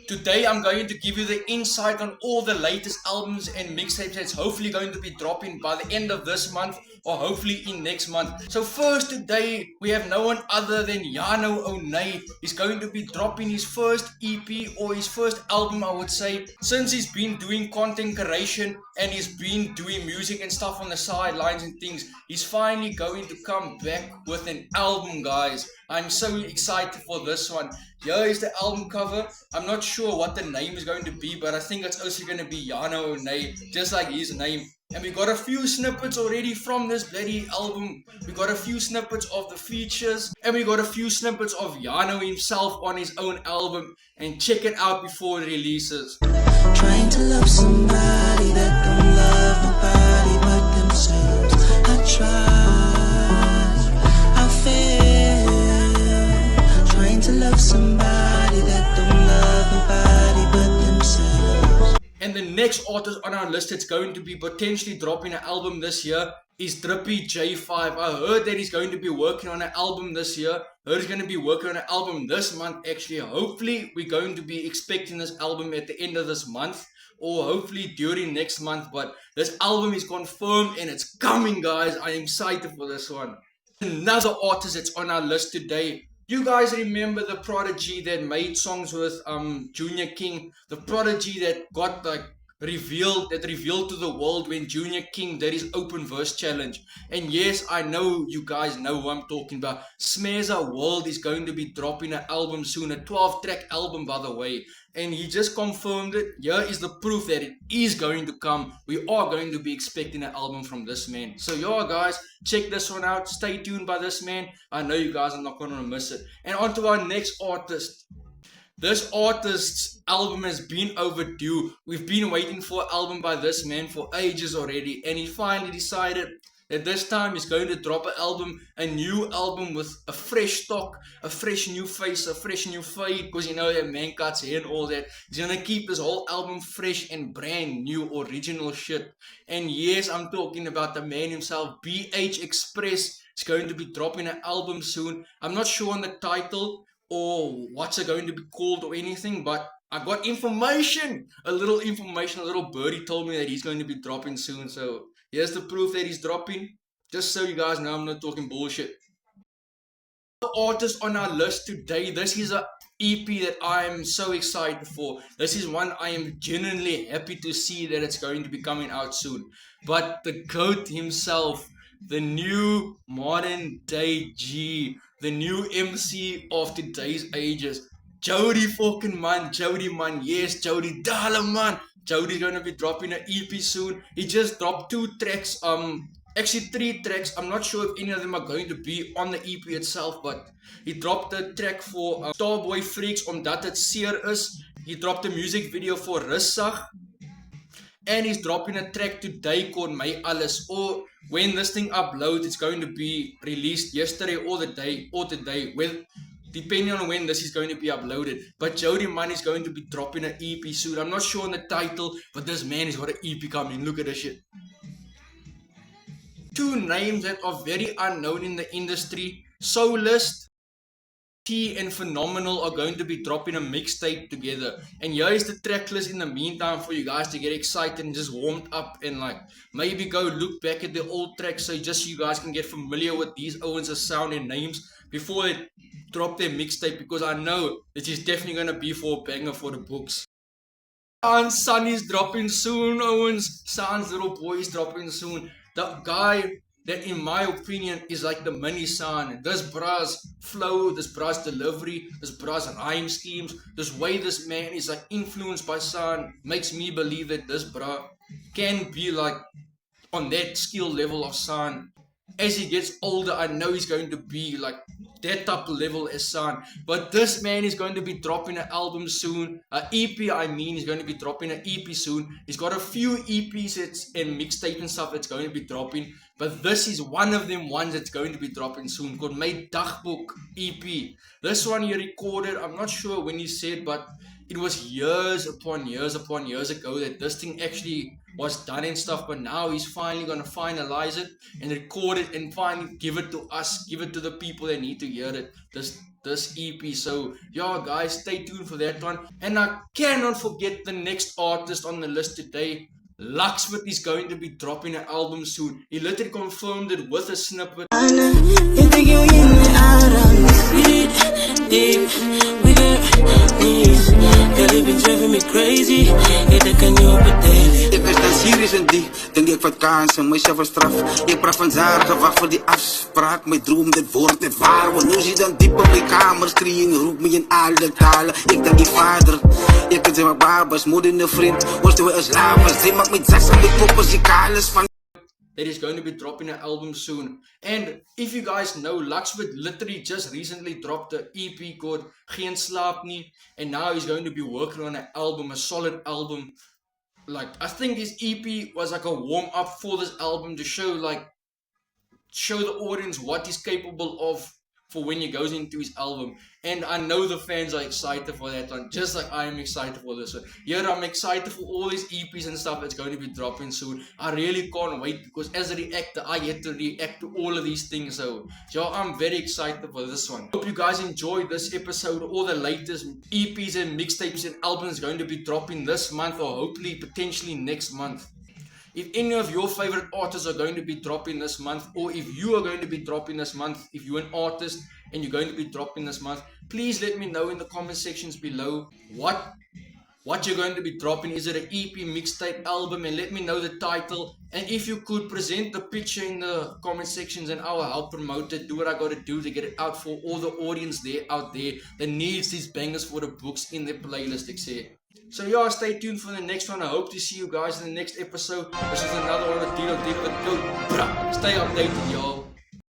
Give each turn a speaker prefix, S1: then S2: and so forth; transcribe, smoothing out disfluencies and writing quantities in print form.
S1: Today I'm going to give you the insight on all the latest albums and mixtapes that's hopefully going to be dropping by the end of this month or hopefully in next month. So first today we have no one other than Yano Onay. He's going to be dropping his first EP or his first album, I would say, since he's been doing content creation and he's been doing music and stuff on the sidelines and things. He's finally going to come back with an album, guys. I'm so excited for this one. Here is the album cover. I'm not sure what the name is going to be, but I think it's also going to be Yano Onay, just like his name. And we got a few snippets already from this bloody album. We got a few snippets of the features, and we got a few snippets of Yano himself on his own album. And check it out before it releases.
S2: Trying to love somebody that don't love nobody but themselves. I try, I fail. Trying to love somebody that don't love nobody but themselves.
S1: And the next artist on our list that's going to be potentially dropping an album this year is Drippy J5. I heard that he's going to be working on an album this year. Heard he's going to be working on an album this month actually. Hopefully we're going to be expecting this album at the end of this month or hopefully during next month. But this album is confirmed and it's coming, guys. I am excited for this one. Another artist that's on our list today. You guys remember the prodigy that made songs with Junior King? The prodigy that got revealed to the world when Junior King did his open verse challenge. And yes, I know you guys know who I'm talking about. Smeza World is going to be dropping an album soon, a 12-track album by the way. And he just confirmed it. Here is the proof that it is going to come. We are going to be expecting an album from this man. So yeah, guys, check this one out. Stay tuned by this man. I know you guys are not going to miss it. And on to our next artist. This artist's album has been overdue. We've been waiting for an album by this man for ages already. And he finally decided that this time he's going to drop an album, a new album with a fresh stock, a fresh new face, a fresh new fade, because you know that man cuts hair and all that. He's going to keep his whole album fresh and brand new, original shit. And yes, I'm talking about the man himself, BH Express. He's going to be dropping an album soon. I'm not sure on the title or what's it going to be called or anything, but I got information, a little birdie told me that he's going to be dropping soon. So here's the proof that he's dropping, just so you guys know I'm not talking bullshit. The artist on our list today, this is a EP that I am so excited for. This is one I am genuinely happy to see that it's going to be coming out soon. But the GOAT himself, the new modern day G, the new MC of today's ages, Jody fucking man, Jody man, yes, Jody Dollar man. Jody's gonna be dropping an EP soon. He just dropped 2 tracks, actually 3 tracks. I'm not sure if any of them are going to be on the EP itself, but he dropped a track for Starboy Freaks omdat het seer is. He dropped a music video for Rissag. And he's dropping a track today called My Alles. Or when this thing uploads, it's going to be released yesterday or the day or today, depending on when this is going to be uploaded. But Jody Man is going to be dropping an EP soon. I'm not sure on the title, but this man has got an EP coming. Look at this shit. 2 names that are very unknown in the industry, Soulist T and Phenomenal, are going to be dropping a mixtape together. And here is the track list in the meantime for you guys to get excited and just warmed up and maybe go look back at the old tracks so just you guys can get familiar with these Owens' sound and names before they drop their mixtape, because I know it is definitely going to be for a banger for the books. Son is dropping soon, Owens. Son's little boy is dropping soon. The guy that in my opinion is like the mini San. This bruh's flow, this bruh's delivery, this bruh's rhyme schemes, this way this man is influenced by San makes me believe that this bruh can be on that skill level of San. As he gets older, I know he's going to be that type of level as San. But this man is going to be dropping an album soon. An EP, I mean, he's going to be dropping an EP soon. He's got a few EPs and mixtape and stuff that's going to be dropping. But this is one of them ones that's going to be dropping soon, called My Dagboek EP. This one he recorded, I'm not sure when he said, but it was years upon years ago that this thing actually was done and stuff, but now he's finally gonna finalize it and record it and finally give it to us, give it to the people that need to hear it. This EP. So yeah, guys, stay tuned for that one. And I cannot forget the next artist on the list today. Luxford is going to be dropping an album soon. He literally confirmed it with a snippet.
S3: Ik was dan serieus en diep, denk ik wat kansen, mezelf een straf. Ik praat van zaar, gewacht voor die afspraak. Mijn droom, dit wordt het waar. Want nu zit dan diep op mijn kamer, schreeuwen, roep me in alle talen. Ik denk die vader, ik kan zijn mijn babas, moeder en een vriend. Worsten we als lavers, zij maakt met zaks en met poppers, ik alles van.
S1: That is going to be dropping an album soon. And if you guys know, Luxford literally just recently dropped the EP called Geen Slaap Nie, and now he's going to be working on an album, a solid album. Like, I think this EP was like a warm up for this album to show the audience what he's capable of for when he goes into his album. And I know the fans are excited for that one, just like I am excited for this one. Yeah, I'm excited for all these EPs and stuff that's going to be dropping soon. I really can't wait, because as a reactor, I get to react to all of these things. So yeah, I'm very excited for this one. Hope you guys enjoyed this episode. All the latest EPs and mixtapes and albums going to be dropping this month, or hopefully potentially next month. If any of your favorite artists are going to be dropping this month, or if you are going to be dropping this month, if you're an artist and you're going to be dropping this month, please let me know in the comment sections below what you're going to be dropping. Is it an EP, mixtape, album? And let me know the title. And if you could present the picture in the comment sections, and I will help promote it, do what I gotta do to get it out for all the audience out there that needs these bangers for the books in their playlist, etc. So yeah, stay tuned for the next one. I hope to see you guys in the next episode. This is another one of Deal or Deal. Stay updated, y'all.